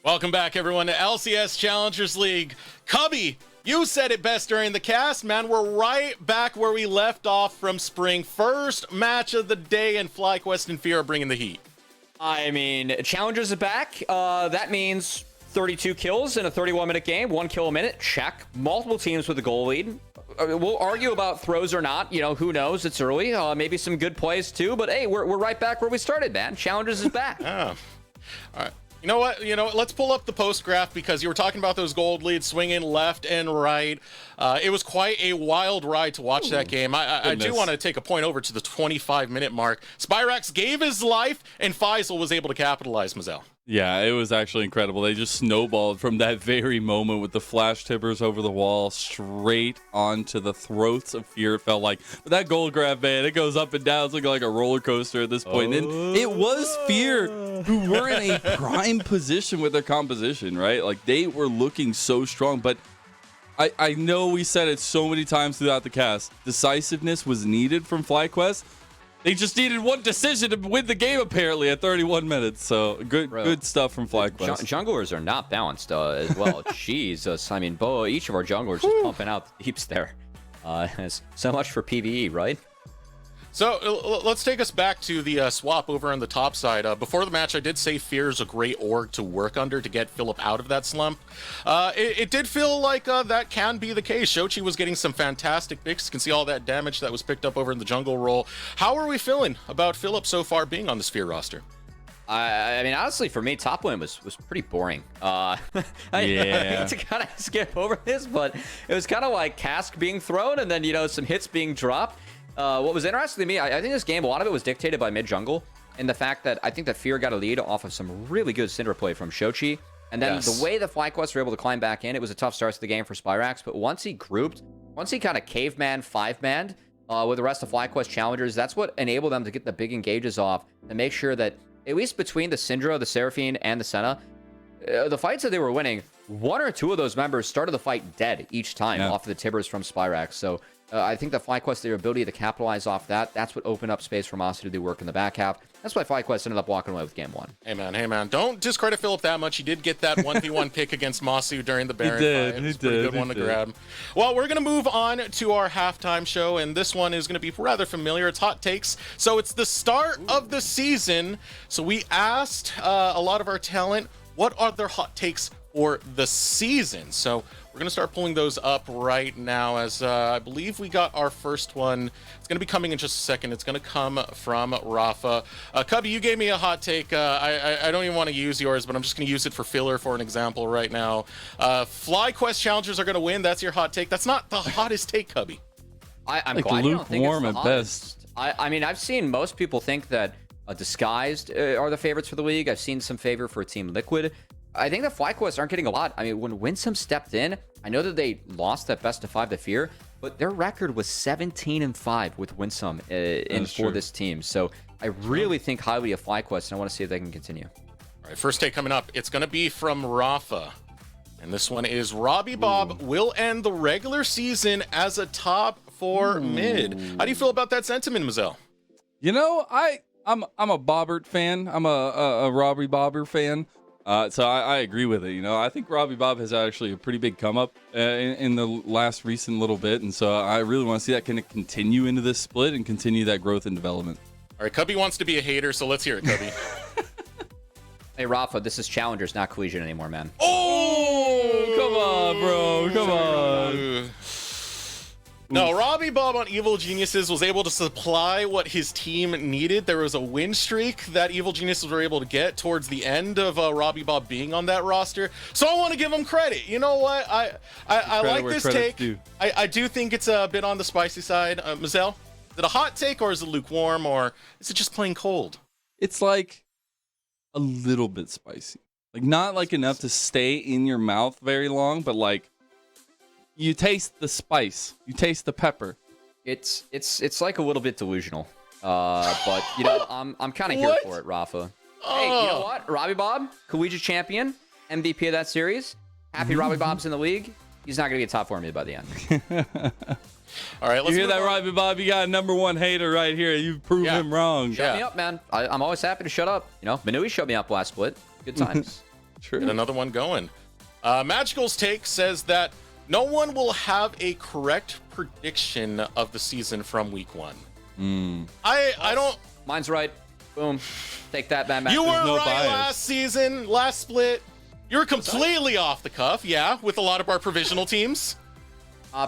Welcome back, everyone, to LCS Challengers League. Cubby, you said it best during the cast, man. We're right back where we left off from spring. First match of the day, and FlyQuest and Fear are bringing the heat. I mean, Challengers are back. That means 32 kills in a 31-minute game, 1 kill a minute. Check. Multiple teams with a goal lead. We'll argue about throws or not. You know, who knows? It's early. Maybe some good plays too. But hey, we're right back where we started, man. Challengers is back. Oh. All right. You know what? Let's pull up the post graph because you were talking about those gold leads swinging left and right. It was quite a wild ride to watch that game. I do want to take a point over to the 25-minute mark. Spyrax gave his life, and Faisal was able to capitalize, Mazel. Yeah, it was actually incredible. They just snowballed from that very moment with the flash tippers over the wall straight onto the throats of Fear, it felt like. But that gold grab, man, it goes up and down. It's looking like a roller coaster at this point. And it was Fear who were in a prime position with their composition, right? Like, they were looking so strong. But I know we said it so many times throughout the cast. Decisiveness was needed from FlyQuest. They just needed one decision to win the game, apparently, at 31 minutes. So good stuff from FlyQuest. Junglers are not balanced as well. Jesus, I mean, each of our junglers is pumping out the heaps there. So much for PvE, right? So let's take us back to the swap over on the top side. Before the match, I did say Fear is a great org to work under to get Philip out of that slump. It did feel like that can be the case. Shochi was getting some fantastic picks. You can see all that damage that was picked up over in the jungle role. How are we feeling about Philip so far being on the Fear roster? I mean, honestly, for me, top lane was pretty boring. I hate to kind of skip over this, but it was kind of like Cask being thrown and then, some hits being dropped. What was interesting to me, I think this game, a lot of it was dictated by mid-jungle, and the fact that I think that Fear got a lead off of some really good Syndra play from Shochi, and then the way the FlyQuest were able to climb back in, it was a tough start to the game for Spyrax, but once he kind of caveman, five-manned with the rest of FlyQuest Challengers, that's what enabled them to get the big engages off, to make sure that, at least between the Syndra, the Seraphine, and the Senna, the fights that they were winning, one or two of those members started the fight dead each time off of the Tibbers from Spyrax, so I think that FlyQuest, their ability to capitalize off that's what opened up space for Masu to do work in the back half. That's why FlyQuest ended up walking away with game 1. Hey, man. Don't discredit Philip that much. He did get that 1v1 pick against Masu during the Baron fight. It was a pretty good one to grab. Well, we're going to move on to our halftime show, and this one is going to be rather familiar. It's hot takes. So it's the start of the season. So we asked a lot of our talent, what are their hot takes for the season? So we're going to start pulling those up right now, as I believe we got our first one. It's going to be coming in just a second. It's going to come from Rafa. Cubby, you gave me a hot take. I don't even want to use yours, but I'm just going to use it for filler for an example right now. FlyQuest Challengers are going to win. That's your hot take. That's not the hottest take, Cubby. I'm like glad you don't think it's the at hottest. I mean, I've seen most people think that Disguised are the favorites for the league. I've seen some favor for Team Liquid. I think the FlyQuest aren't getting a lot. I mean, when Winsome stepped in, I know that they lost that best of 5 to Fear, but their record was 17-5 with Winsome for this team. So I really think highly of FlyQuest, and I want to see if they can continue. All right, first take coming up. It's going to be from Rafa. And this one is Robbie Bob will end the regular season as a top 4 mid. How do you feel about that sentiment, Mazel? I'm a Bobbert fan. I'm a Robbie Bobber fan. So I agree with it. I think Robbie Bob has actually a pretty big come up in the last recent little bit. And so I really want to see that kind of continue into this split and continue that growth and development. All right, Cubby wants to be a hater, so let's hear it, Cubby. Hey, Rafa, this is Challengers, not Collegiate anymore, man. Oh, come on, bro. Come on. No, Robbie Bob on Evil Geniuses was able to supply what his team needed. There was a win streak that Evil Geniuses were able to get towards the end of Robbie Bob being on that roster. So I want to give him credit. You know what? I like this take. I do think it's a bit on the spicy side. Mazel, is it a hot take or is it lukewarm or is it just plain cold? It's like a little bit spicy. Like not like enough to stay in your mouth very long, but like you taste the spice, you taste the pepper. It's like a little bit delusional, but I'm kind of here for it, Rafa. Hey, you know what? Robbie Bob, collegiate champion, MVP of that series. Happy Robbie Bob's in the league. He's not gonna get top 4 mid by the end. All right, let's hear that, Robbie Bob? You got a #1 hater right here. You've proven him wrong. Shut me up, man. I'm always happy to shut up. Manui shut me up last split. Good times. True. Get another one going. Magical's take says that no one will have a correct prediction of the season from week 1. I don't. Mine's right. Boom. Take that, Batman. You were no right bias. last season, last split. You're completely off the cuff, yeah, with a lot of our provisional teams.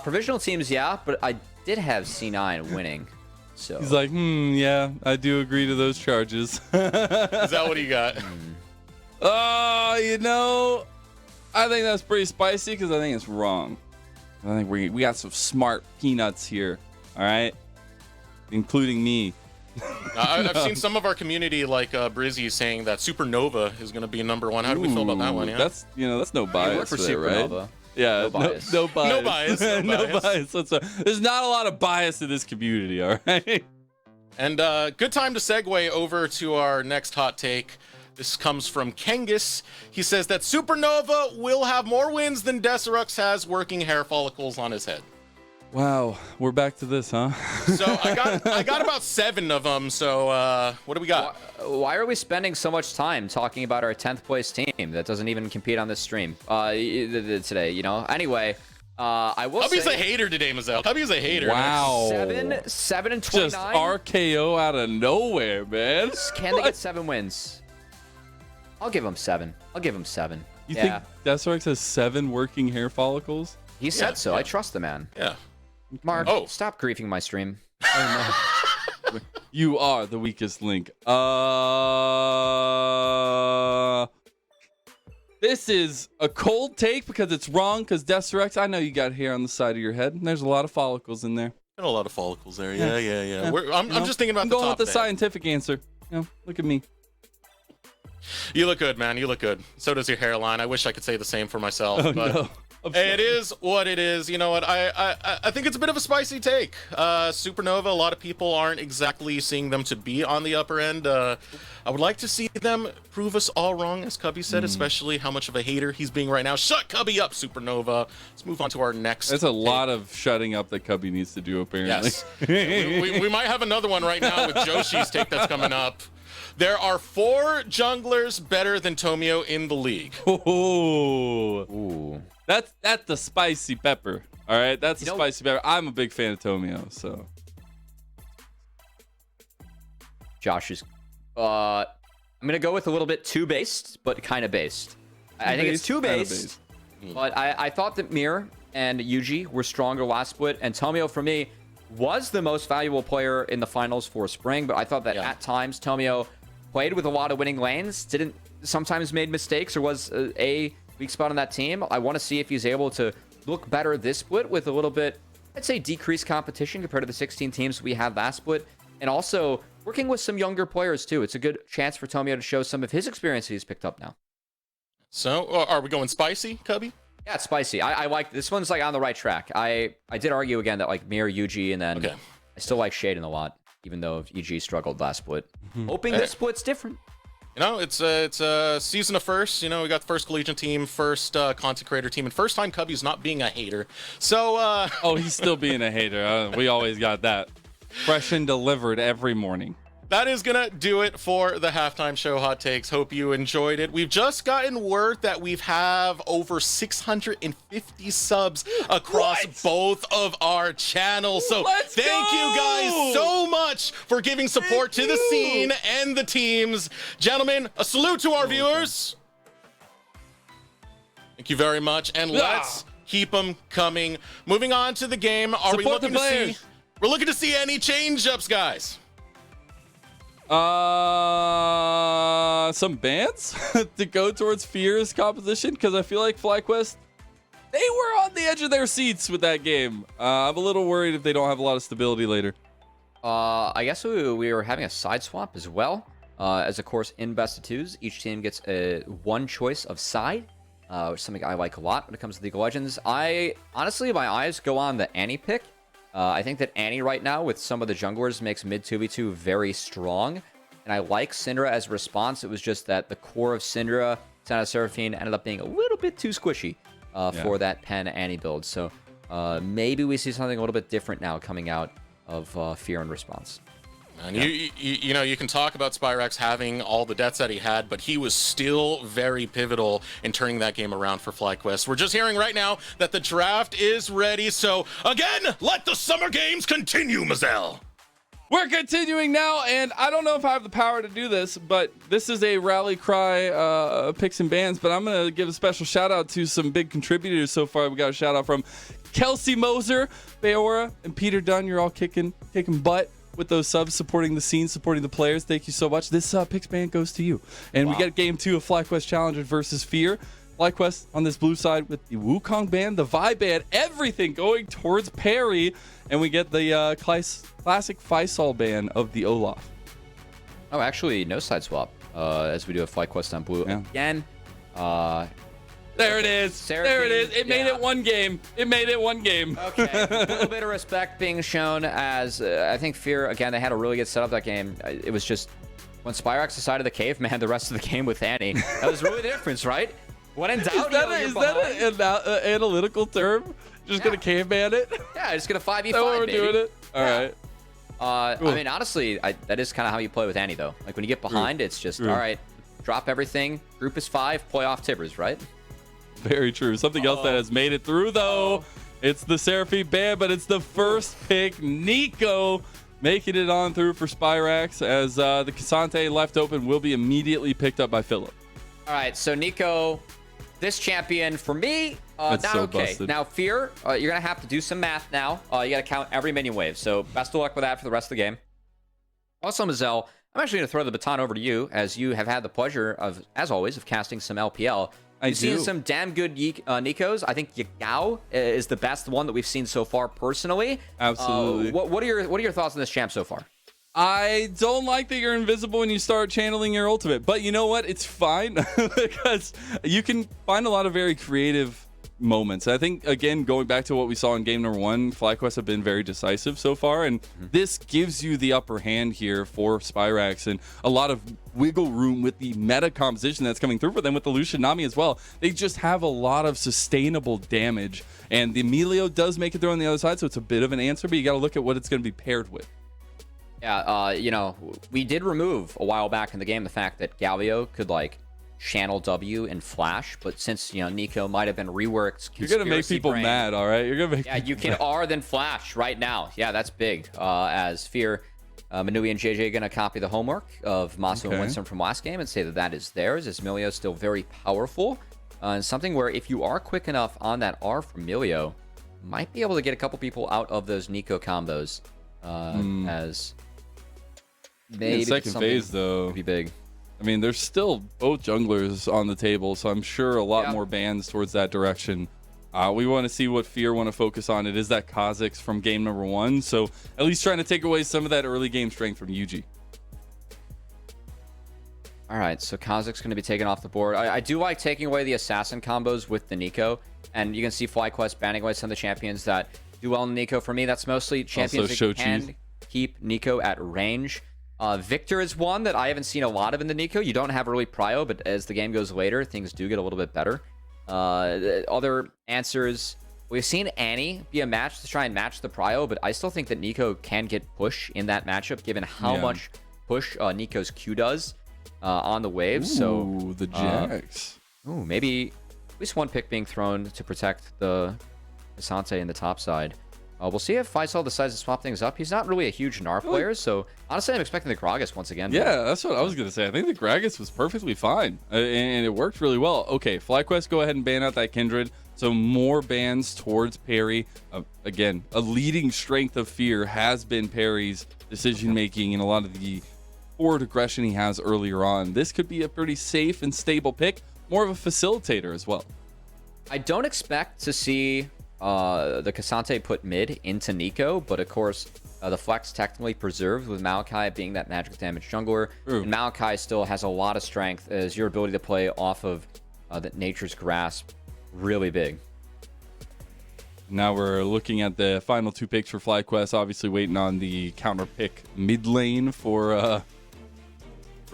Provisional teams, yeah, but I did have C9 winning. So He's like, yeah, I do agree to those charges. Is that what you got? Oh, you know, I think that's pretty spicy because I think it's wrong. I think we got some smart peanuts here, all right? Including me. I've seen some of our community, like Brizzy, saying that Supernova is going to be number 1. How do we feel about that one? Yeah, That's that's no you work bias for there, Supernova. right? Yeah, No bias. No bias. No bias, no No bias. bias. There's not a lot of bias in this community, all right? And good time to segue over to our next hot take. This comes from Kengus. He says that Supernova will have more wins than Deserux has working hair follicles on his head. Wow, we're back to this, huh? So I got about 7 of them. So what do we got? Why are we spending so much time talking about our 10th place team that doesn't even compete on this stream today? Anyway, I will Cubby's say a hater today, Mazel. Cubby's a hater. Wow. 7 and 29. Just RKO out of nowhere, man. Can they get 7 wins? I'll give him 7. You Yeah. think Deserux has 7 working hair follicles? He said so. yeah. I trust the man. Yeah. Mark, Oh. stop griefing my stream. You are the weakest link. This is a cold take because it's wrong. Because Deserux, I know you got hair on the side of your head, and there's a lot of follicles in there. Got a lot of follicles there. Yeah. Yeah. I'm just thinking about I'm the going top with the there. scientific answer. Look at me. You look good, man. You look good. So does your hairline. I wish I could say the same for myself, Oh but no. it is what it is. You know what? I think it's a bit of a spicy take. Supernova, a lot of people aren't exactly seeing them to be on the upper end. I would like to see them prove us all wrong, as Cubby said, especially how much of a hater he's being right now. Shut Cubby up, Supernova. Let's move on to our next. That's a lot of shutting up that Cubby needs to do, apparently. Yes. we might have another one right now with Joshi's take that's coming up. There are 4 junglers better than Tomio in the league. Ooh. That's the spicy pepper. All right, that's the spicy pepper. I'm a big fan of Tomio, so. Josh is. I'm gonna go with a little bit too based, but kind of based. I think it's too based. But I thought that Mir and Yuji were stronger last split, and Tomio for me was the most valuable player in the finals for spring. But I thought that at times Tomio played with a lot of winning lanes, sometimes made mistakes, or was a weak spot on that team. I want to see if he's able to look better this split with a little bit, I'd say, decreased competition compared to the 16 teams we had last split, and also working with some younger players too. It's a good chance for Tomio to show some of his experience he's picked up now. So, are we going spicy, Cubby? Yeah, it's spicy. I like this one's like on the right track. I did argue again that like Mir, Yuji, and then I still like Shaden a lot, even though EG struggled last split. Hoping this split's different. You know, it's a season of firsts. You know, we got the first collegiate team, first content creator team, and first time Cubby's not being a hater. So, Oh, he's still being a hater. We always got that. Fresh and delivered every morning. that is gonna do it for the halftime show hot takes. Hope you enjoyed it. We've just gotten word that we have over 650 subs across both of our channels. So thank you guys so much for giving support to the scene and the teams. Gentlemen, a salute to our viewers. Thank you very much. And let's keep them coming. Moving on to the game. Are we looking to see? We're looking to see any change-ups, guys. Some bans to go towards Fear's composition, because I feel like FlyQuest, they were on the edge of their seats with that game. I'm a little worried if they don't have a lot of stability later. I guess we were having a side swap as well. As of course in best of twos, each team gets one choice of side, which is something I like a lot when it comes to League of Legends. Honestly, my eyes go on the Annie pick. I think that Annie right now with some of the junglers makes mid 2v2 very strong. And I like Syndra as a response. It was just that the core of Syndra, Sana Seraphine, ended up being a little bit too squishy for that Pen Annie build. So maybe we see something a little bit different now coming out of Fear and response. And you know, you can talk about Spyrex having all the deaths that he had, but he was still very pivotal in turning that game around for FlyQuest. We're just hearing right now that the draft is ready. So again, let the summer games continue, Mazel. We're continuing now, and I don't know if I have the power to do this, but this is a rally cry picks and bans, but I'm going to give a special shout out to some big contributors so far. We got a shout out from Kelsey Moser, Bayora, and Peter Dunn. You're all kicking butt with those subs, supporting the scene, supporting the players. Thank you so much. This picks ban goes to you. And we get game 2 of FlyQuest Challengers versus Fear. FlyQuest on this blue side with the Wukong ban, the Vi ban, everything going towards Perry. And we get the classic Faisal ban of the Olaf. Oh, actually, no side swap as we do a FlyQuest on blue again. There it is. There it is. It made it one game. It made it one game. Okay. A little bit of respect being shown as I think Fear, again, they had a really good setup that game. It was just when Spyrex decided the caveman the rest of the game with Annie. That was really the difference, right? When in doubt, is that an analytical term? Just gonna caveman it? Yeah, just gonna 5v5, Is that what we're doing it? All right. I mean, honestly, that is kind of how you play with Annie, though. Like, when you get behind, it's just, all right, drop everything. Group is 5, play off Tibbers, right? Very true. Something else that has made it through, though. It's the Seraphine ban, but it's the first pick. Nico making it on through for Spyrex as the Cassante left open will be immediately picked up by Philip. All right, so Nico, this champion for me, That's not so okay. busted. Now, Fear, you're going to have to do some math now. You got to count every minion wave. So best of luck with that for the rest of the game. Also, Mazel, I'm actually going to throw the baton over to you as you have had the pleasure of, as always, of casting some LPL. You've seen some damn good Nikos. I think Yagao is the best one that we've seen so far personally. Absolutely. What are your thoughts on this champ so far? I don't like that you're invisible when you start channeling your ultimate, but you know what? It's fine because you can find a lot of very creative moments. I think, again, going back to what we saw in game number 1, FlyQuest have been very decisive so far, and this gives you the upper hand here for Spyrex and a lot of wiggle room with the meta composition that's coming through for them with the Lucian Nami as well. They just have a lot of sustainable damage, and the Emilio does make it through on the other side, so it's a bit of an answer, but you got to look at what it's going to be paired with. Yeah, you know, we did remove a while back in the game the fact that Galio could, like, channel W and flash, but since, you know, Nico might have been reworked, you're gonna make people mad, all right? You're gonna make you can R then flash right now. Yeah, that's big. As Fear, Manui and JJ are gonna copy the homework of Masu and Winston from last game and say that that is theirs. As Milio is still very powerful, and something where if you are quick enough on that R from Milio, might be able to get a couple people out of those Nico combos. As maybe second phase though would be big. I mean, there's still both junglers on the table, so I'm sure a lot more bans towards that direction. We want to see what Fear want to focus on. It is that Kha'Zix from game number 1, so at least trying to take away some of that early game strength from Yuji. All right, so Kha'Zix's going to be taken off the board. I do like taking away the assassin combos with the Nico, and you can see FlyQuest banning away some of the champions that do well in Nico. For me, that's mostly champions that can keep Nico at range. Victor is one that I haven't seen a lot of in the Nico. You don't have early prio, but as the game goes later, things do get a little bit better. Other answers, we've seen Annie be a match to try and match the prio, but I still think that Nico can get push in that matchup, given how much push Nico's Q does on the wave. So the Jax. Maybe at least one pick being thrown to protect the Cassante in the top side. We'll see if Faisal decides to swap things up. He's not really a huge Gnar player, so honestly, I'm expecting the Gragas once again. Yeah, that's what I was going to say. I think the Gragas was perfectly fine, and it worked really well. Okay, FlyQuest, go ahead and ban out that Kindred. So more bans towards Perry. Again, a leading strength of Fear has been Perry's decision-making and a lot of the forward aggression he has earlier on. This could be a pretty safe and stable pick, more of a facilitator as well. I don't expect to see the Cassante put mid into Nico, but of course the flex technically preserved with Maokai being that magic damage jungler. And Maokai still has a lot of strength as your ability to play off of the Nature's Grasp really big. Now we're looking at the final 2 picks for FlyQuest, obviously waiting on the counter pick mid lane for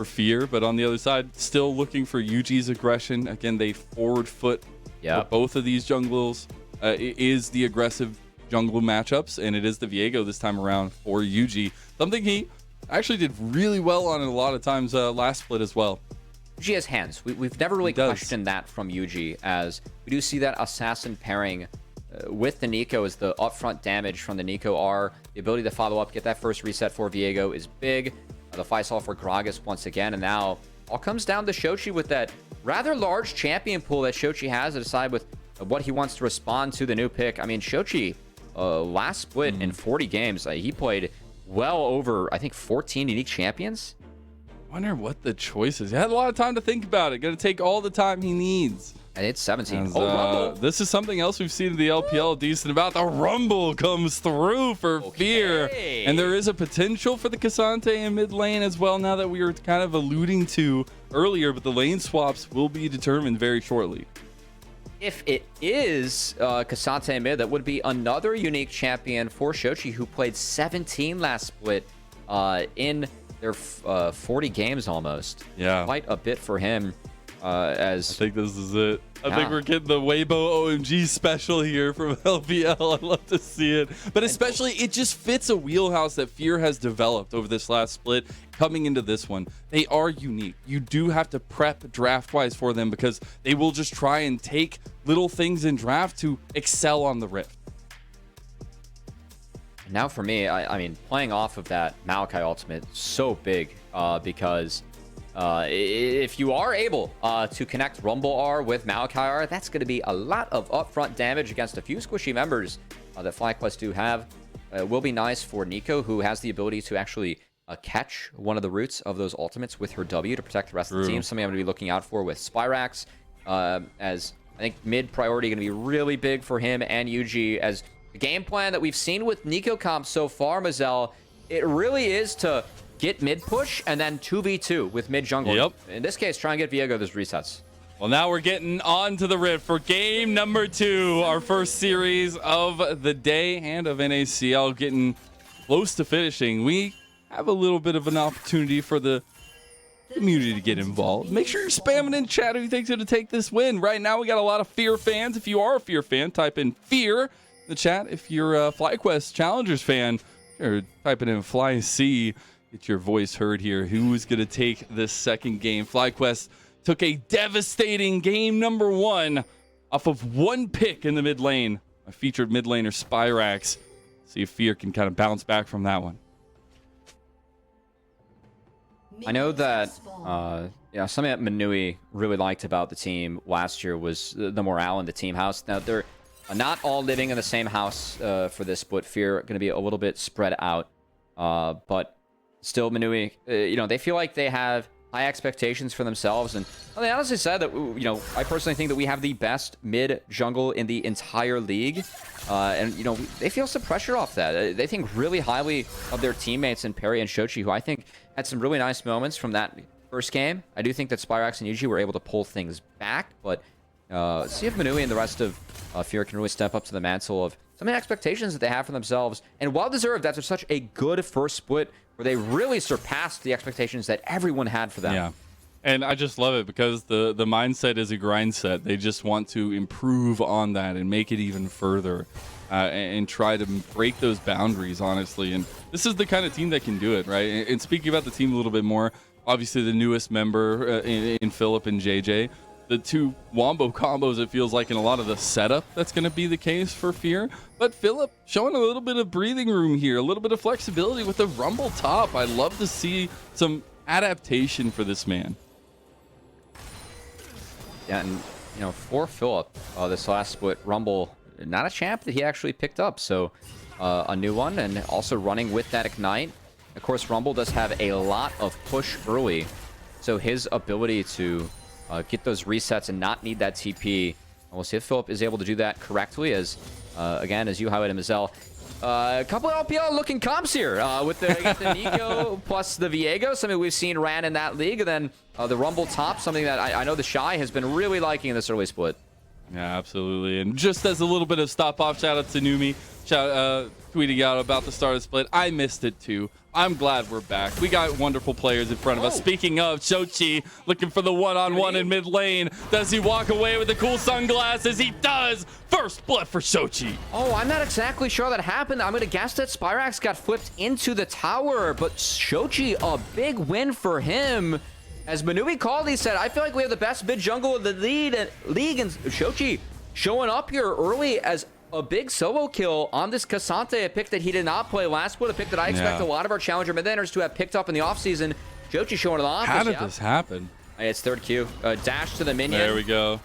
Fear, but on the other side still looking for Yuji's aggression. Again, they forward foot for both of these jungles. It is the aggressive jungle matchups, and it is the Viego this time around for Yuji. Something he actually did really well on it a lot of times last split as well. Yuji has hands. We've never really questioned that from Yuji, as we do see that assassin pairing with the NACL as the upfront damage from the NACL R. The ability to follow up, get that first reset for Viego is big. The Faisal for Gragas once again, and now all comes down to Shochi with that rather large champion pool that Shochi has to decide with what he wants to respond to the new pick. I mean, Shochi, last split in 40 games, he played well over, I think, 14 unique champions. I wonder what the choice is. He had a lot of time to think about it. Going to take all the time he needs. And it's 17. As, this is something else we've seen in the LPL decent about. The Rumble comes through for Fear. And there is a potential for the Cassante in mid lane as well, now that we were kind of alluding to earlier, but the lane swaps will be determined very shortly. If it is Cassante mid, that would be another unique champion for Shochi, who played 17 last split in their 40 games almost. Yeah. Quite a bit for him. As I think this is it. I think we're getting the Weibo OMG special here from LPL. I'd love to see it. But especially, it just fits a wheelhouse that Fear has developed over this last split. Coming into this one, they are unique. You do have to prep draft-wise for them, because they will just try and take little things in draft to excel on the Rift. Now for me, I mean, playing off of that Maokai ultimate, so big, because if you are able to connect Rumble R with Maokai R, that's going to be a lot of upfront damage against a few squishy members that FlyQuest do have. It will be nice for Nico, who has the ability to actually catch one of the roots of those ultimates with her W to protect the rest of the team. Something I'm going to be looking out for with Spyrax, as I think mid priority going to be really big for him and Yuji, as the game plan that we've seen with Nico comp so far, Mazel, it really is to get mid push and then 2v2 with mid jungle. Yep. In this case, try and get Viego those resets. Well, now we're getting on to the Rift for game number 2, our first series of the day and of NACL, getting close to finishing. We have a little bit of an opportunity for the community to get involved. Make sure you're spamming in chat if you think it's going to take this win. Right now, we got a lot of Fear fans. If you are a Fear fan, type in Fear in the chat. If you're a FlyQuest Challengers fan, or typing in FlyC. Get your voice heard here. Who's going to take this second game? FlyQuest took a devastating game number 1 off of one pick in the mid lane. A featured mid laner, Spyrax. See if Fear can kind of bounce back from that one. I know that something that Manui really liked about the team last year was the morale in the team house. Now, they're not all living in the same house for this split. Fear going to be a little bit spread out. But still, Manui, they feel like they have high expectations for themselves. And they honestly said that, I personally think that we have the best mid jungle in the entire league. And they feel some pressure off that. They think really highly of their teammates in Perry and Shochi, who I think had some really nice moments from that first game. I do think that Spyrax and Yuji were able to pull things back, but see if Manui and the rest of Fear can really step up to the mantle of some of the expectations that they have for themselves. And well-deserved after such a good first split, where they really surpassed the expectations that everyone had for them. Yeah. And I just love it, because the mindset is a grind set. They just want to improve on that and make it even further, and try to break those boundaries, honestly. And this is the kind of team that can do it, right? And speaking about the team a little bit more, obviously the newest member in Philip and JJ, the two Wombo combos, it feels like in a lot of the setup that's going to be the case for Fear. But Philip showing a little bit of breathing room here, a little bit of flexibility with the Rumble top. I love to see some adaptation for this man. Yeah, and for Philip, this last split, Rumble, not a champ that he actually picked up, so a new one, and also running with that Ignite. Of course, Rumble does have a lot of push early, so his ability to get those resets and not need that TP, we'll see if Philip is able to do that correctly, as again, as you highlighted, Mazel. A couple of LPL looking comps here with the Nico plus the Viego, something we've seen ran in that league, and then the Rumble top, something that I know the Shy has been really liking in this early split. Yeah, absolutely. And just as a little bit of stop-off, shout out to Numi tweeting out about the start of the split. I missed it too. I'm glad we're back. We got wonderful players in front of us. Speaking of, Shochi looking for the one-on-one in mid lane. Does he walk away with the cool sunglasses? He does. First blood for Shochi. Oh, I'm not exactly sure that happened. I'm going to guess that Spyrax got flipped into the tower, but Shochi, a big win for him. As Manui called, he said, I feel like we have the best mid jungle of the league, and Shochi showing up here early as a big solo kill on this Cassante, a pick that he did not play last split, a pick that I expect a lot of our challenger mid-laners to have picked up in the offseason. Shochi showing it off. How did this happen? It's third Q. Dash to the minion. There we go.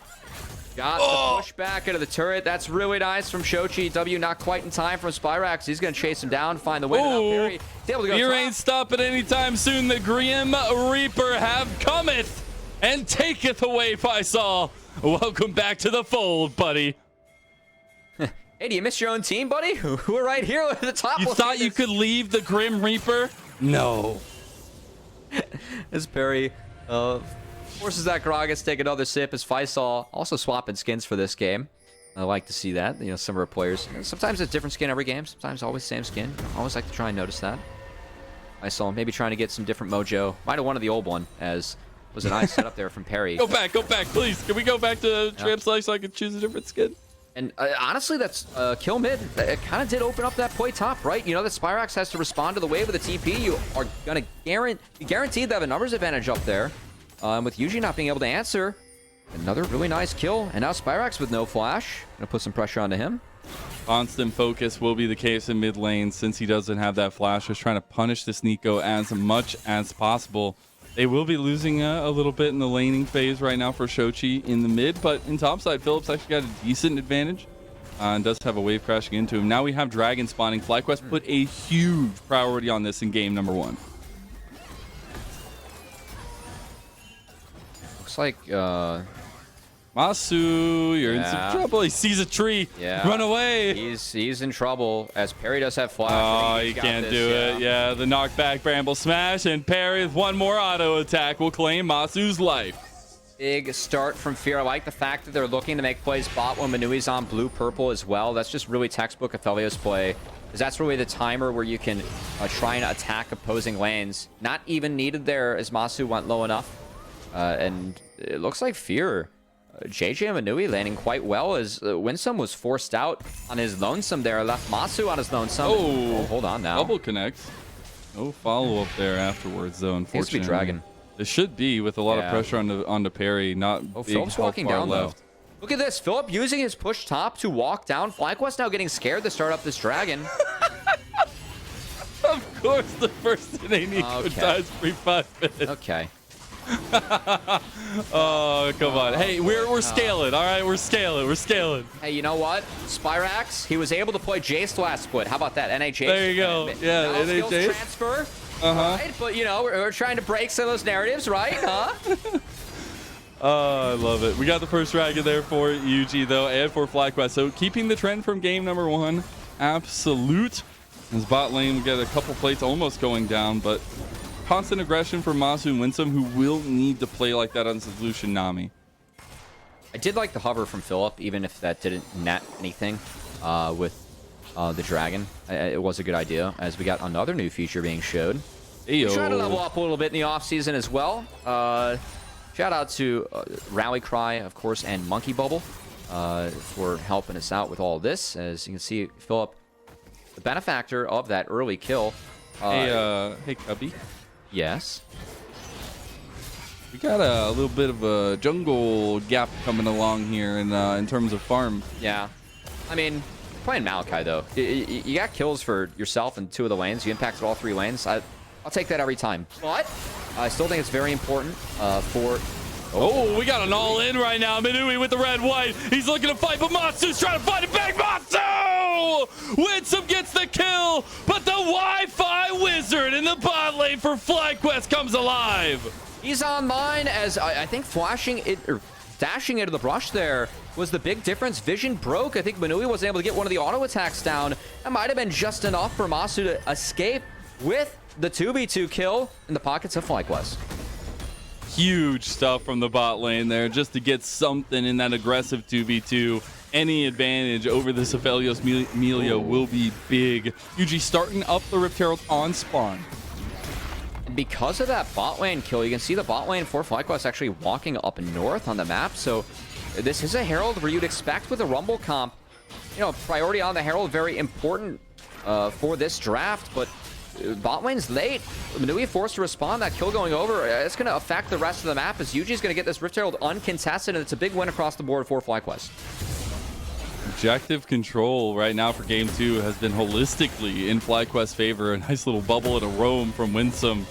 Got the push back into the turret. That's really nice from Shochi. W not quite in time from Spyrax. He's going to chase him down, find the win. He's able to go Here ain't stopping anytime soon. The Grim Reaper have cometh and taketh away Faisal. Welcome back to the fold, buddy. Hey, do you miss your own team, buddy? We're right here at the top. You thought you could leave the Grim Reaper? No. As Perry forces that Gragas to take another sip, as Faisal also swapping skins for this game. I like to see that. You know, some of our players, sometimes it's different skin every game, sometimes always same skin. I always like to try and notice that. Faisal maybe trying to get some different mojo. Might have wanted the old one, as was a nice setup there from Perry. Go back, please. Can we go back to Tramp Slice so I can choose a different skin? And honestly, that's kill mid. It kind of did open up that play top, right? You know that Spyrax has to respond to the wave with a TP. You are going to guaranteed to have a numbers advantage up there. With Yuji not being able to answer, another really nice kill. And now Spyrax with no flash. Going to put some pressure onto him. Constant focus will be the case in mid lane since he doesn't have that flash. Just trying to punish this Nico as much as possible. They will be losing a little bit in the laning phase right now for Shochi in the mid, but in topside, Phillips actually got a decent advantage and does have a wave crashing into him. Now we have Dragon spawning. FlyQuest put a huge priority on this in game number 1. Looks like Masu, you're in some trouble. He sees a tree. Run away. He's in trouble, as Perry does have flash. Oh, he can't do it. Yeah, the knockback Bramble Smash, and Perry with one more auto attack will claim Masu's life. Big start from Fear. I like the fact that they're looking to make plays bot when Manui's on blue-purple as well. That's just really textbook Aphelios play, because that's really the timer where you can try and attack opposing lanes. Not even needed there, as Masu went low enough. And it looks like Fear... JJ and Manui landing quite well, as Winsome was forced out on his lonesome there. Left Masu on his lonesome. Oh, hold on now. Double connects. No follow-up there afterwards, though, unfortunately. Needs to be Dragon. It should be, with a lot of pressure onto Perry. Not big Philip's walking down, left. Though. Look at this. Philip using his push top to walk down. FlyQuest now getting scared to start up this Dragon. Of course, the first in Nico dies every 5 minutes. Okay. Oh, come on. Hey, we're scaling, all right? We're scaling. Hey, you know what? Spyrax, he was able to play Jace last split. How about that? NA Jace. There you go. Yeah, NA Jace. Transfer. Right? But, you know, we're trying to break some of those narratives, right? Huh? Oh, I love it. We got the first Dragon there for Yuji, though, and for FlyQuest. So keeping the trend from game number 1. Absolute. His bot lane, we get a couple plates almost going down, but... constant aggression from Masu and Winsome, who will need to play like that on Solution Nami. I did like the hover from Philip, even if that didn't net anything with the Dragon. It was a good idea, as we got another new feature being showed. We're trying to level up a little bit in the offseason as well. Shout out to Rally Cry, of course, and Monkey Bubble for helping us out with all this. As you can see, Philip, the benefactor of that early kill. Hey, Cubby. Yes. We got a little bit of a jungle gap coming along here in terms of farm. Yeah. I mean, playing Maokai, though. You got kills for yourself in 2 of the lanes. You impacted all 3 lanes. I'll take that every time. But I still think it's very important for... Oh, we got an all-in right now. Minui with the red-white. He's looking to fight, but Matsu's trying to fight it back. Matsu! Winsome gets the kill, but the Wi-Fi wizard in the bot lane for FlyQuest comes alive. He's on mine, as I think flashing it, or dashing into the brush there was the big difference. Vision broke. I think Manui wasn't able to get one of the auto attacks down. That might have been just enough for Masu to escape with the 2v2 kill in the pockets of FlyQuest. Huge stuff from the bot lane there just to get something in that aggressive 2v2. Any advantage over this Aphelios Melio will be big. Yuji starting up the Rift Herald on spawn. because of that bot lane kill, you can see the bot lane for FlyQuest actually walking up north on the map. So this is a Herald where you'd expect with a Rumble comp, you know, priority on the Herald, very important for this draft. But bot lane's late. Manui forced to respond. That kill going over, it's going to affect the rest of the map as Yuji's going to get this Rift Herald uncontested, and it's a big win across the board for FlyQuest. Objective control right now for game 2 has been holistically in FlyQuest's favor. A nice little bubble and a roam from Winsome.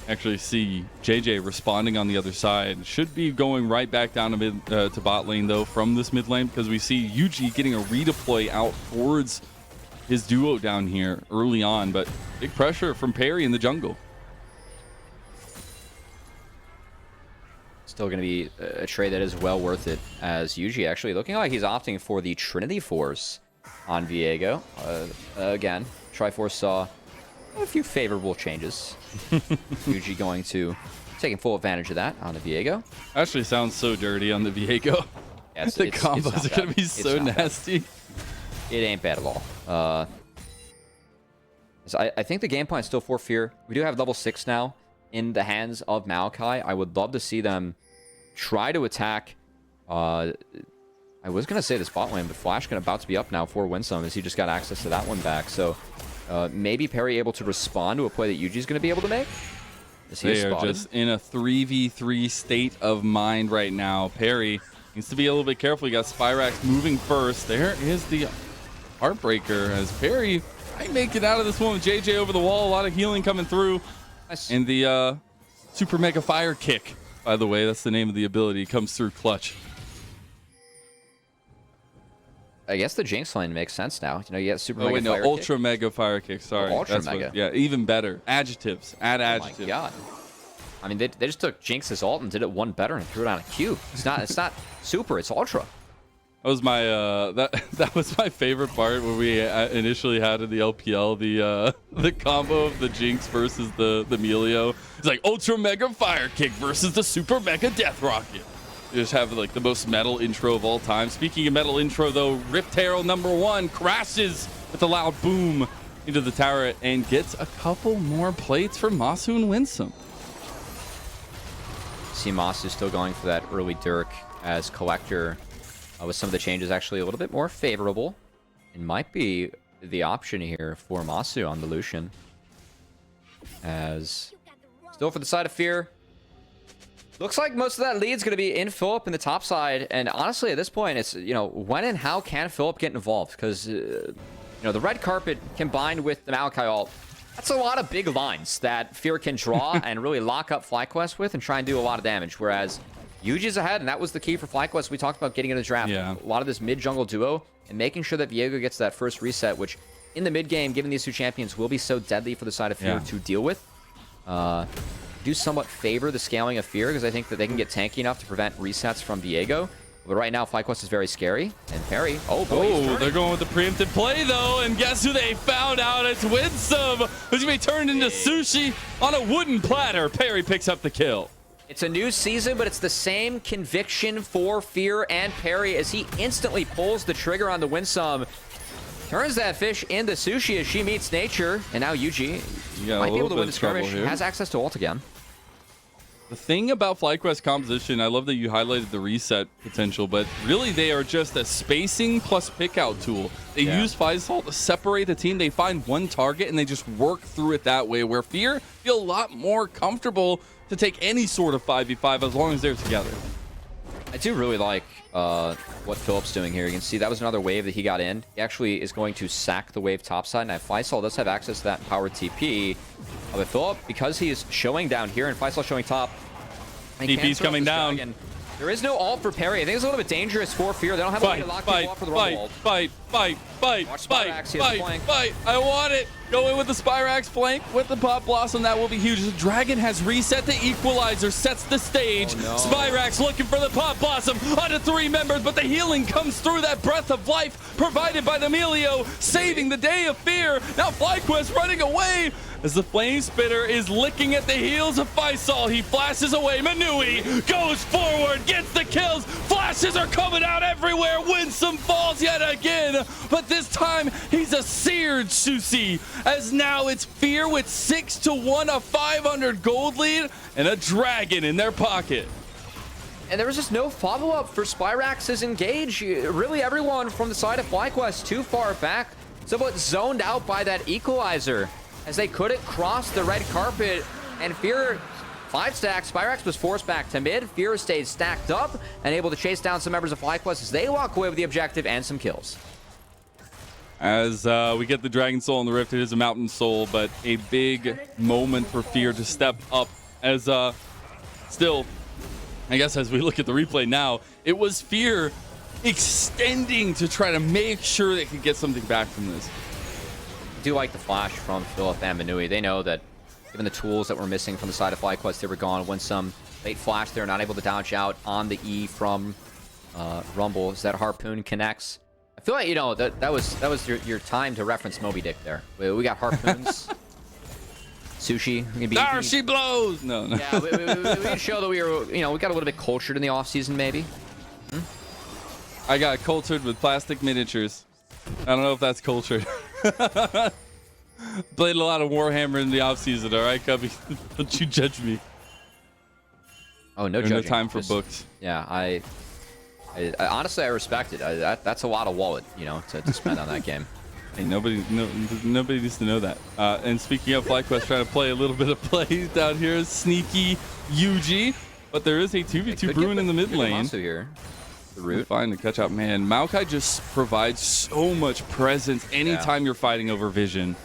Actually see JJ responding on the other side. Should be going right back down to bot lane though from this mid lane, because we see Yuji getting a redeploy out towards his duo down here early on, but big pressure from Perry in the jungle. Still going to be a trade that is well worth it, as Yuji actually looking like he's opting for the Trinity Force on Viego. Again, Triforce saw a few favorable changes. Yuji going to taking full advantage of that on the Viego. Actually sounds so dirty on the Viego. Yeah, the combos are going to be so nasty. Bad. It ain't bad at all. So I think the game plan is still for Fear. We do have level 6 now in the hands of Maokai. I would love to see them try to attack. I was going to say this bot lane, but Flash about to be up now for Winsome as he just got access to that one back. So maybe Perry able to respond to a play that Yuji's going to be able to make. They are just in a 3v3 state of mind right now. Perry needs to be a little bit careful. You got Spyrax moving first. There is the Heartbreaker as Perry might make it out of this one with JJ over the wall. A lot of healing coming through. Nice. And the Super Mega Fire Kick, by the way, that's the name of the ability, comes through clutch. I guess the Jinx lane makes sense now. You know, you get Super Mega Fire Kick. Ultra Mega Fire Kick. Sorry. Oh, Ultra Mega. Yeah, even better. Adjectives. Add adjectives. Oh my god. I mean, they just took Jinx's ult and did it one better and threw it on a Q. It's not super, it's Ultra. That was my that was my favorite part when we initially had in the LPL the combo of the Jinx versus the Melio. It's like Ultra Mega Fire Kick versus the Super Mega Death Rocket. You just have like the most metal intro of all time. Speaking of metal intro though, Rift Herald #1 crashes with a loud boom into the tower and gets a couple more plates for Masu and Winsome. See Masu still going for that early Dirk as Collector. With some of the changes actually a little bit more favorable. It might be the option here for Masu on the Lucian. As still for the side of Fear. Looks like most of that lead's going to be in Philip in the top side. And honestly, at this point, it's, you know, when and how can Philip get involved? Because, you know, the red carpet combined with the Maokai ult, that's a lot of big lines that Fear can draw and really lock up FlyQuest with and try and do a lot of damage. Whereas Yuji's ahead, and that was the key for FlyQuest. We talked about getting in the draft. Yeah. A lot of this mid-jungle duo and making sure that Viego gets that first reset, which in the mid-game, given these two champions, will be so deadly for the side of Fear to deal with. Do somewhat favor the scaling of Fear, because I think that they can get tanky enough to prevent resets from Viego. But right now, FlyQuest is very scary. And Perry, oh boy, they're going with the preemptive play though, and guess who they found out? It's Winsome, who's gonna be turned into sushi on a wooden platter. Perry picks up the kill. It's a new season, but it's the same conviction for Fear and Perry as he instantly pulls the trigger on the Winsome. Turns that fish into sushi as she meets nature. And now Yuji might be able to win the skirmish. Has access to ult again. The thing about FlyQuest composition, I love that you highlighted the reset potential, but really they are just a spacing plus pick out tool. They use Faisal to separate the team. They find one target and they just work through it that way, where Fear feel a lot more comfortable to take any sort of 5v5 as long as they're together. I do really like what Philip's doing here. You can see that was another wave that he got in. He actually is going to sack the wave topside. Now, Faisal does have access to that powered TP. But Philip, because he is showing down here and Faisal showing top, TP's coming down. There is no ult for Perry. I think it's a little bit dangerous for Fear. They don't have a way to lock people off for the rumble ult. Fight. I want it. Go in with the Spyrax flank with the Pop Blossom. That will be huge. The Dragon has reset the equalizer, sets the stage. Oh, no. Spyrax looking for the Pop Blossom onto 3 members, but the healing comes through that breath of life provided by the Melio, saving the day of Fear. Now FlyQuest running away as the Flame Spitter is licking at the heels of Faisal. He flashes away. Manui goes forward, gets the kills. Flashes are coming out everywhere. Winsome falls yet again, but this time he's a seared sushi as now it's Fear with 6-1, a 500 gold lead, and a dragon in their pocket. And there was just no follow-up for Spyrax's engage. Really, everyone from the side of FlyQuest too far back, somewhat zoned out by that equalizer, as they couldn't cross the red carpet. And Fear 5-stack, Spyrax was forced back to mid. Fear stayed stacked up and able to chase down some members of FlyQuest as they walk away with the objective and some kills. As we get the Dragon Soul in the Rift, it is a Mountain Soul, but a big moment for Fear to step up as still, I guess as we look at the replay now, it was Fear extending to try to make sure they could get something back from this. I do like the flash from Philip and Manui. They know that given the tools that were missing from the side of FlyQuest, they were gone. When some late flash, they're not able to dodge out on the E from Rumble as that harpoon connects. I feel like, you know, that was your time to reference Moby Dick there. We got harpoons. Sushi. There she blows! No. Yeah, we can show that we were, you know, we got a little bit cultured in the offseason, maybe. I got cultured with plastic miniatures. I don't know if that's cultured. Played a lot of Warhammer in the offseason, all right, Cubby? Don't you judge me. Oh, no judging. No time for books. Yeah, I honestly, I respect it. That's a lot of wallet, you know, to spend on that game. Hey, nobody needs to know that. And speaking of FlyQuest, trying to play a little bit of play down here, sneaky UG, but there is a 2v2 brewing in the mid lane. Here. The root. Fine to catch up, man. Maokai just provides so much presence anytime you're fighting over vision.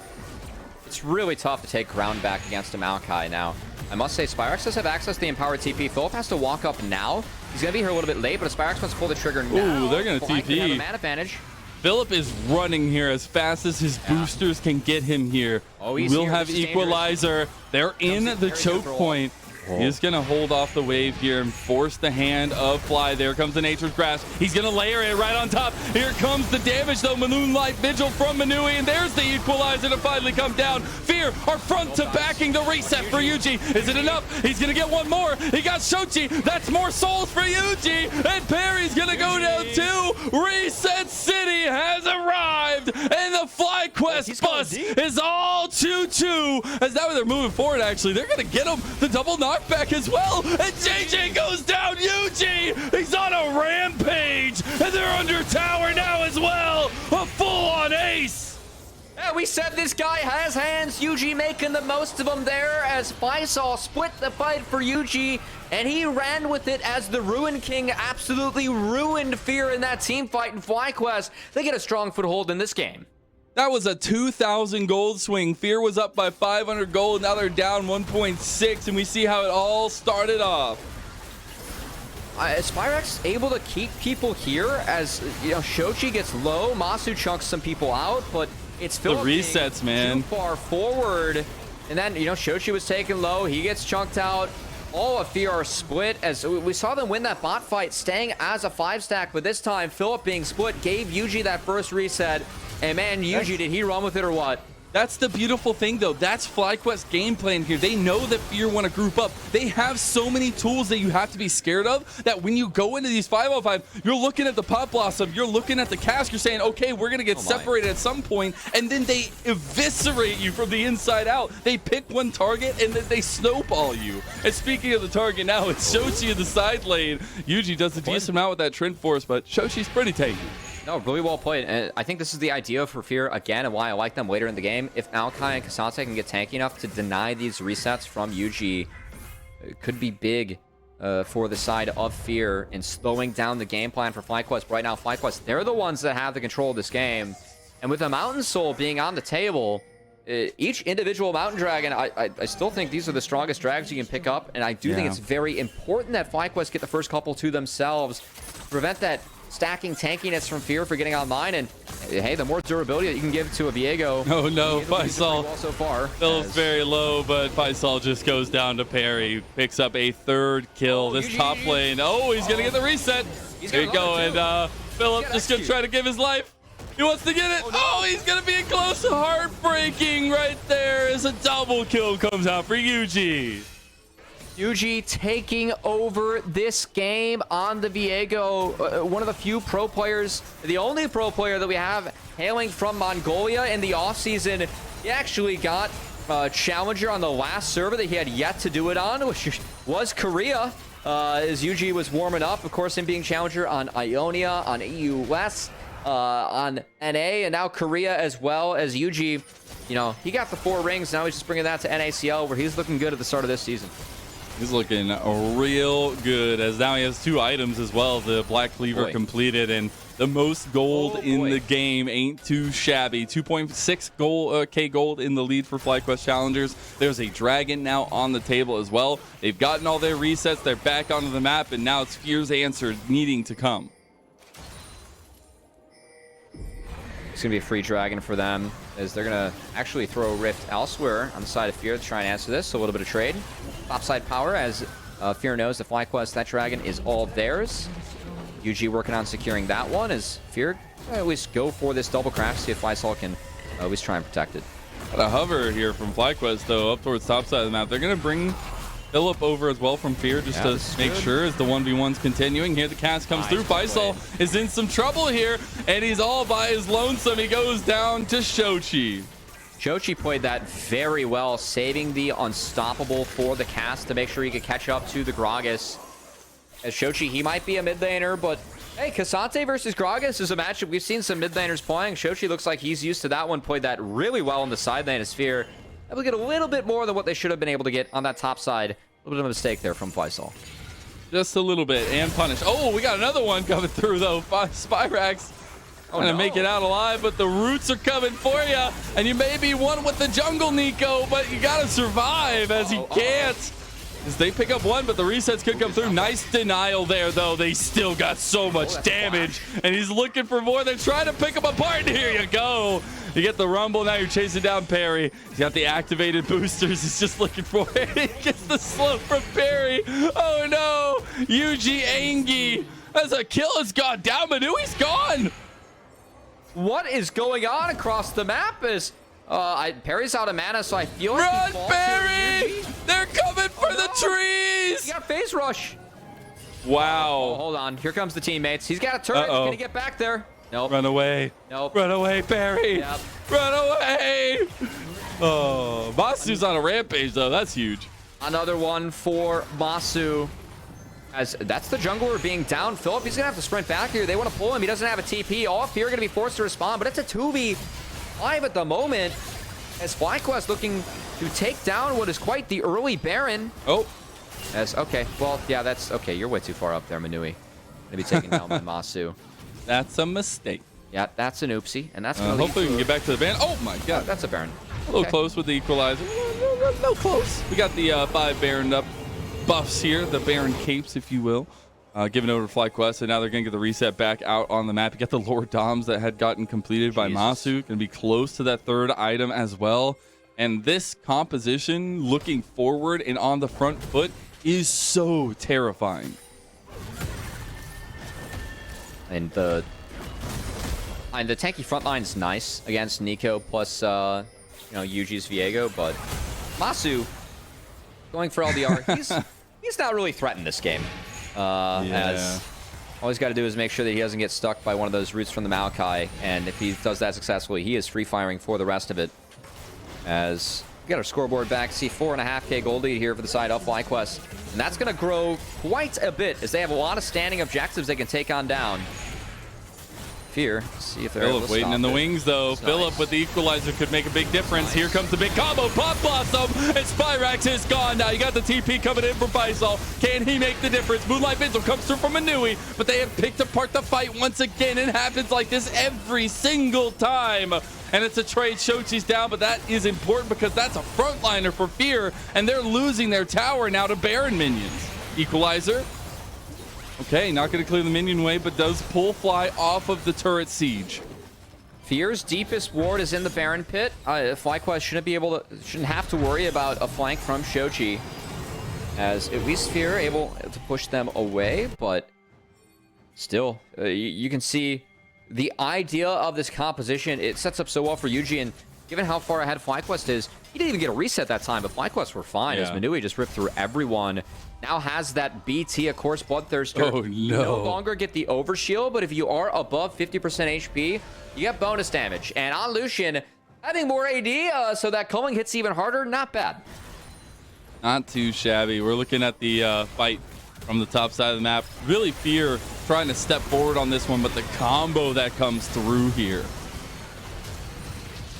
It's really tough to take ground back against a Maokai now. I must say, Spyrax does have access to the empowered TP. Philip has to walk up now. He's going to be here a little bit late, but Spyrax wants to pull the trigger now. Ooh, they're going to TP. Have a man advantage. Philip is running here as fast as his boosters can get him here. Oh, he's We'll here. have equalizer. They're in the choke point. He's going to hold off the wave here and force the hand of Fly. There comes the Nature's Grasp. He's going to layer it right on top. Here comes the damage, though. Moonlight Vigil from Manui, and there's the equalizer to finally come down. Fear are front to backing the reset for Yuji. Is it enough? He's going to get one more. He got Shochi. That's more souls for Yuji. And Perry's going to go down too. Reset City has arrived, and the FlyQuest bus is all 2-2. As now they're moving forward, actually. They're going to get him the double knockback as well. And JJ goes down. Yuji, he's on a rampage, and they're under tower now as well. A full-on ace. Yeah, we said this guy has hands. Yuji making the most of them there as Faisal split the fight for Yuji, and he ran with it as the Ruin King absolutely ruined Fear in that team fight in FlyQuest. They get a strong foothold in this game. That was a 2,000 gold swing. Fear was up by 500 gold. Now they're down 1.6, and we see how it all started off. Spyrax able to keep people here as, you know, Shochi gets low. Masu chunks some people out, but it's Philip the resets, man. Too far forward. And then, you know, Shochi was taken low. He gets chunked out. All of Fear are split as we saw them win that bot fight, staying as a 5-stack, but this time Philip being split gave Yuji that first reset. And man, Yuji, did he run with it or what? That's the beautiful thing, though. That's FlyQuest game plan here. They know that Fear want to group up. They have so many tools that you have to be scared of that when you go into these 505, you're looking at the Pop Blossom, you're looking at the Cask, you're saying, okay, we're going to get separated at some point, and then they eviscerate you from the inside out. They pick one target, and then they snowball you. And speaking of the target now, it's Shochi in the side lane. Yuji does a decent amount with that Trent Force, but Shochi's pretty tanky. No, really well played. And I think this is the idea for Fear again, and why I like them later in the game. If Maokai and Kasate can get tanky enough to deny these resets from Yuji, it could be big for the side of Fear in slowing down the game plan for FlyQuest. Right now, FlyQuest, they're the ones that have the control of this game. And with the Mountain Soul being on the table, each individual Mountain Dragon, I still think these are the strongest dragons you can pick up. And I do think it's very important that FlyQuest get the first couple to themselves, prevent that stacking tankiness from Fear for getting online, and hey, the more durability that you can give to a Viego. Oh no, Faisal. Well so far. Philip's very low, but Faisal just goes down to parry, picks up a third kill. This top lane. Oh, he's gonna get the reset. There you go, and Philip just gonna try to give his life. He wants to get it. Oh, he's gonna be close. Heartbreaking right there as a double kill comes out for Yuji. Yuji taking over this game on the Viego. One of the few pro players, the only pro player that we have hailing from Mongolia in the offseason, He actually got Challenger on the last server that he had yet to do it on, which was Korea. As Yuji was warming up, of course, him being Challenger on Ionia, on EUS, on NA, and now Korea as well. As Yuji, you know, he got the 4 rings. Now he's just bringing that to NACL, where he's looking good at the start of this season. He's looking real good, as now he has 2 items as well. The Black Cleaver completed, and the most gold in the game ain't too shabby. 2.6 K gold in the lead for FlyQuest Challengers. There's a dragon now on the table as well. They've gotten all their resets. They're back onto the map, and now it's Fear's answer needing to come. It's going to be a free dragon for them, as they're going to actually throw a rift elsewhere on the side of Fear to try and answer this. So a little bit of trade. Topside power, as Fear knows the FlyQuest, that dragon is all theirs. Yuji working on securing that one, as Fear at least go for this double craft, see if FlySol can at least try and protect it. Got a hover here from FlyQuest, though, up towards top side of the map. They're going to bring Philip over as well from Fear, just to make sure as the 1v1's continuing. Here the cast comes through. FlySol is in some trouble here, and he's all by his lonesome. He goes down to Shochi. Shochi played that very well, saving the unstoppable for the cast to make sure he could catch up to the Gragas. As Shochi, he might be a mid laner, but hey, Cassante versus Gragas is a matchup we've seen some mid laners playing. Shochi looks like he's used to that one, played that really well on the side lane as Fear able to get a little bit more than what they should have been able to get on that top side. A little bit of a mistake there from FlySol. Just a little bit, and punish. Oh, we got another one coming through, though. Spyrax trying to make it out alive, but the roots are coming for you, and you may be one with the jungle, Nico, but you got to survive, as he can't. As they pick up one, but the resets could come through. Nice denial there, though. They still got so much damage, and he's looking for more. They're trying to pick him apart, and here you go. You get the rumble, now you're chasing down Perry. He's got the activated boosters. He's just looking for it. He gets the slow from Perry. Oh, no. Yuji Angi. As a kill has gone down, Manui's gone. What is going on across the map? Is Perry's out of mana, so I feel like run, Perry! They're coming for the trees! He got phase rush. Wow. Oh, hold on. Here comes the teammates. He's got a turret. Can he get back there? Nope. Run away. Nope. Run away, Perry. Yep. Run away. Oh, Masu's on a rampage, though. That's huge. Another one for Masu. As that's the jungler being down. Philip, he's going to have to sprint back here. They want to pull him. He doesn't have a TP. All Fear going to be forced to respond, but it's a 2v5 at the moment. As FlyQuest looking to take down what is quite the early Baron. Oh. Okay. Well, yeah, that's okay. You're way too far up there, Manui. Going to be taken down by Masu. That's a mistake. Yeah, that's an oopsie, and that's going to hopefully we can get back to the Baron. Oh my god. That's a Baron. A little close with the equalizer. No close. We got the 5 Baron up buffs here, the Baron capes, if you will. Given over to FlyQuest, and now they're going to get the reset back out on the map. You got the Lord Doms that had gotten completed by Masu. Going to be close to that 3rd item as well. And this composition, looking forward and on the front foot, is so terrifying. And the tanky front line is nice against Nico plus Yuji's Viego, but Masu going for LDR. he's not really threatened this game. As all he's got to do is make sure that he doesn't get stuck by one of those roots from the Maokai, and if he does that successfully, he is free firing for the rest of it. As we got our scoreboard back, see 4.5K gold lead here for the side of FlyQuest, and that's going to grow quite a bit as they have a lot of standing objectives they can take on down. Fear, see if they're able to waiting in the wings, though. Nice. Philip with the equalizer could make a big difference. Nice. Here comes the big combo. Pop Blossom, and Spyrax is gone now. You got the TP coming in from FlySol. Can he make the difference? Moonlight Vigil comes through from Manui, but they have picked apart the fight once again. It happens like this every single time. And it's a trade. Shochi's down, but that is important because that's a frontliner for Fear, and they're losing their tower now to Baron minions. Equalizer. Okay, not going to clear the minion wave, but does pull Fly off of the turret siege. Fear's deepest ward is in the Baron pit. FlyQuest shouldn't have to worry about a flank from Shochi, as at least Fear able to push them away, but still, you can see the idea of this composition. It sets up so well for Yuji, and given how far ahead FlyQuest is, he didn't even get a reset that time, but FlyQuest were fine as Manui just ripped through everyone. Now has that BT, of course, Bloodthirster. Oh, no. You no longer get the overshield, but if you are above 50% HP, you get bonus damage. And on Lucian, Having more AD, so that culling hits even harder, not bad. Not too shabby. We're looking at the fight from the top side of the map. Really Fear trying to step forward on this one, but the combo that comes through here.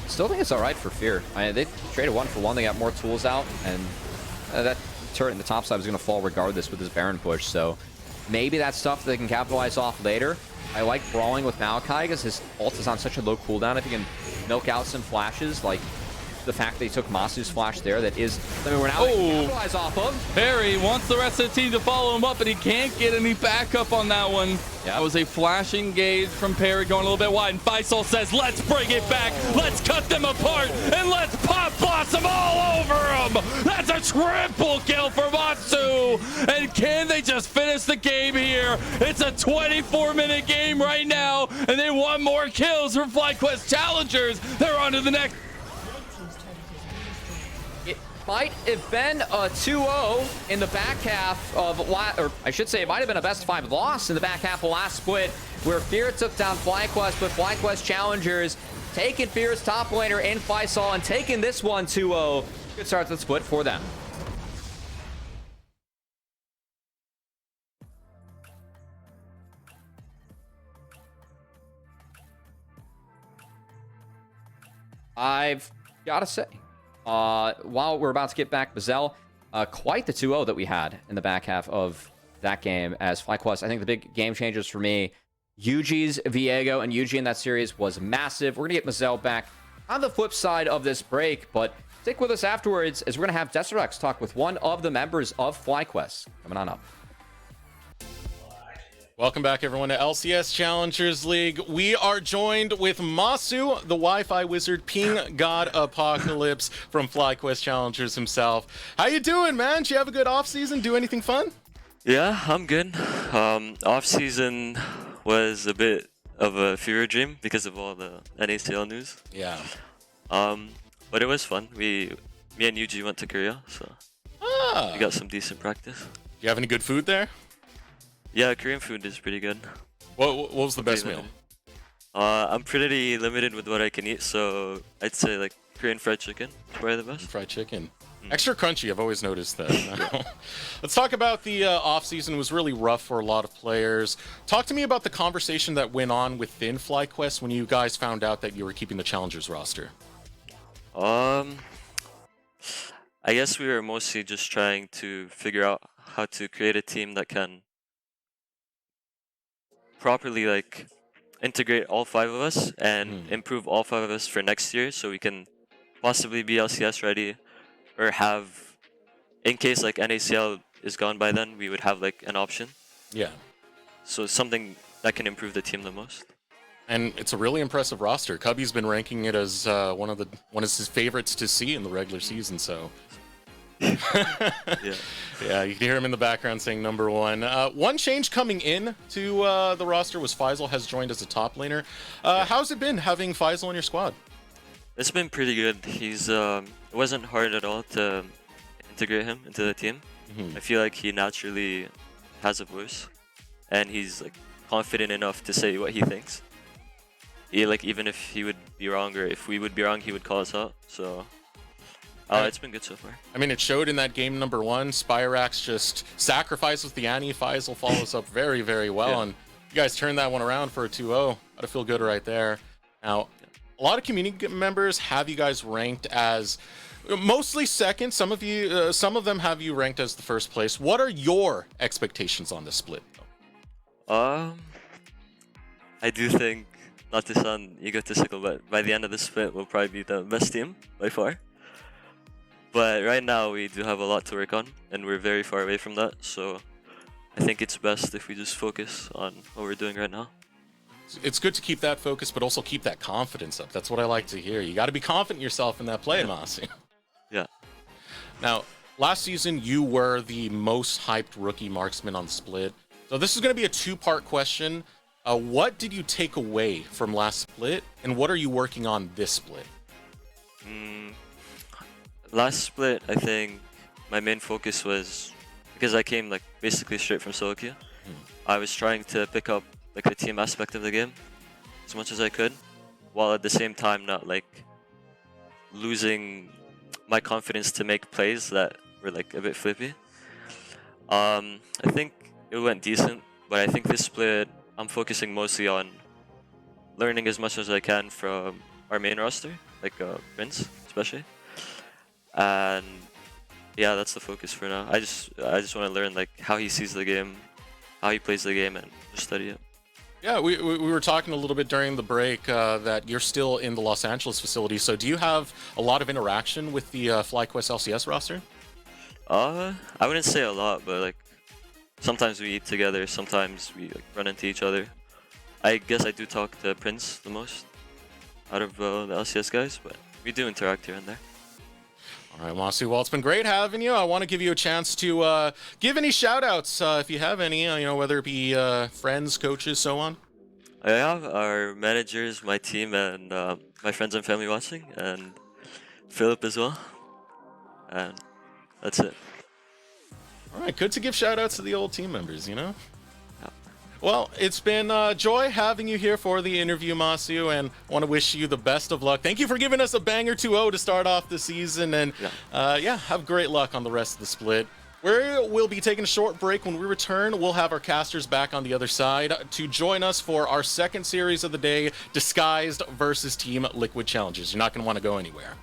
Still think it's all right for Fear. They traded 1-for-1. They got more tools out, and that turret in the top side was going to fall regardless with this Baron push. So maybe that's stuff that they can capitalize off later. I like brawling with Maokai because his ult is on such a low cooldown. If he can milk out some flashes, like the fact that he took Masu's flash there, that is something we're now capitalize off of. Perry wants the rest of the team to follow him up, but he can't get any backup on that one. Yeah. That was a flash engage from Perry going a little bit wide, and Faisal says, let's bring it back, let's cut them apart, and let's pop blossom all over them. That's a triple kill for Matsu, and can they just finish the game here? It's a 24-minute game right now, and they want more kills from FlyQuest Challengers. They're on to the next. Might have been a 2-0 in the back half of, or I should say it might have been a best 5 loss in the back half of last split, where Fear took down FlyQuest, but FlyQuest Challengers taking Fear's top laner in Faisal and taking this one 2-0. Good start to the split for them. I've got to say, while we're about to get back Bazel, quite the 2-0 that we had in the back half of that game as FlyQuest. I think the big game changers for me, Yuji's Viego and Yuji in that series was massive. We're going to get Bazel back on the flip side of this break, but stick with us afterwards as we're going to have Deserex talk with one of the members of FlyQuest. Coming on up. Welcome back, everyone, to LCS Challengers League. We are joined with Masu, the Wi-Fi wizard, Ping God Apocalypse from FlyQuest Challengers himself. How you doing, man? Did you have a good off-season? Do anything fun? Yeah, I'm good. Off-season was a bit of a fever dream because of all the NACL news. Yeah. But it was fun. Me and Yuji went to Korea, so we got some decent practice. Do you have any good food there? Yeah, Korean food is pretty good. What was the best meal? I'm pretty limited with what I can eat, so I'd say like Korean fried chicken is probably the best. Fried chicken. Extra crunchy, I've always noticed that. Let's talk about the off-season. It was really rough for a lot of players. Talk to me about the conversation that went on within FlyQuest when you guys found out that you were keeping the Challengers roster. I guess we were mostly just trying to figure out how to create a team that can properly like integrate all 5 of us and improve all 5 of us for next year, so we can possibly be LCS ready, or have, in case like NACL is gone by then, we would have like an option. Yeah. So something that can improve the team the most. And it's a really impressive roster. Cubby's been ranking it as one of his favorites to see in the regular season. So. Yeah, you can hear him in the background saying number 1. One change coming in to the roster was Faisal has joined as a top laner. How's it been having Faisal in your squad? It's been pretty good. He's it wasn't hard at all to integrate him into the team. I feel like he naturally has a voice, and he's like confident enough to say what he thinks. Even if he would be wrong, or if we would be wrong, he would call us out. So. It's been good so far. I mean, it showed in that game number 1. Spyrax just sacrificed with the Annie. Faisal follows up very, very well. And you guys turned that one around for a 2-0. Gotta feel good right there. Now, a lot of community members have you guys ranked as mostly second. Some of them have you ranked as the first place. What are your expectations on this split? I do think, not to sound egotistical, but by the end of the split, we'll probably be the best team by far. But right now, we do have a lot to work on, and we're very far away from that. So I think it's best if we just focus on what we're doing right now. It's good to keep that focus, but also keep that confidence up. That's what I like to hear. You got to be confident in yourself in that play, Masi. Yeah. Now, last season, you were the most hyped rookie marksman on the split. So this is going to be a 2-part question. What did you take away from last split, and what are you working on this split? Last split, I think my main focus was, because I came like basically straight from solo queue, I was trying to pick up like the team aspect of the game as much as I could, while at the same time not like losing my confidence to make plays that were like a bit flippy. I think it went decent, but I think this split I'm focusing mostly on learning as much as I can from our main roster, like Prince especially. And yeah, that's the focus for now. I just want to learn like how he sees the game, how he plays the game, and just study it. Yeah, we were talking a little bit during the break that you're still in the Los Angeles facility. So do you have a lot of interaction with the FlyQuest LCS roster? I wouldn't say a lot, but like sometimes we eat together, sometimes we like, run into each other. I guess I do talk to Prince the most out of the LCS guys, but we do interact here and there. All right, Masu. Well, it's been great having you. I want to give you a chance to give any shout-outs if you have any, whether it be friends, coaches, so on. I have our managers, my team, and my friends and family watching, and Philip as well. And that's it. All right, good to give shout-outs to the old team members, Well, it's been joy having you here for the interview, Masu, and I want to wish you the best of luck. Thank you for giving us a banger 2-0 to start off the season, and have great luck on the rest of the split. We'll be taking a short break. When we return, we'll have our casters back on the other side to join us for our second series of the day, Disguised versus Team Liquid Challengers. You're not going to want to go anywhere.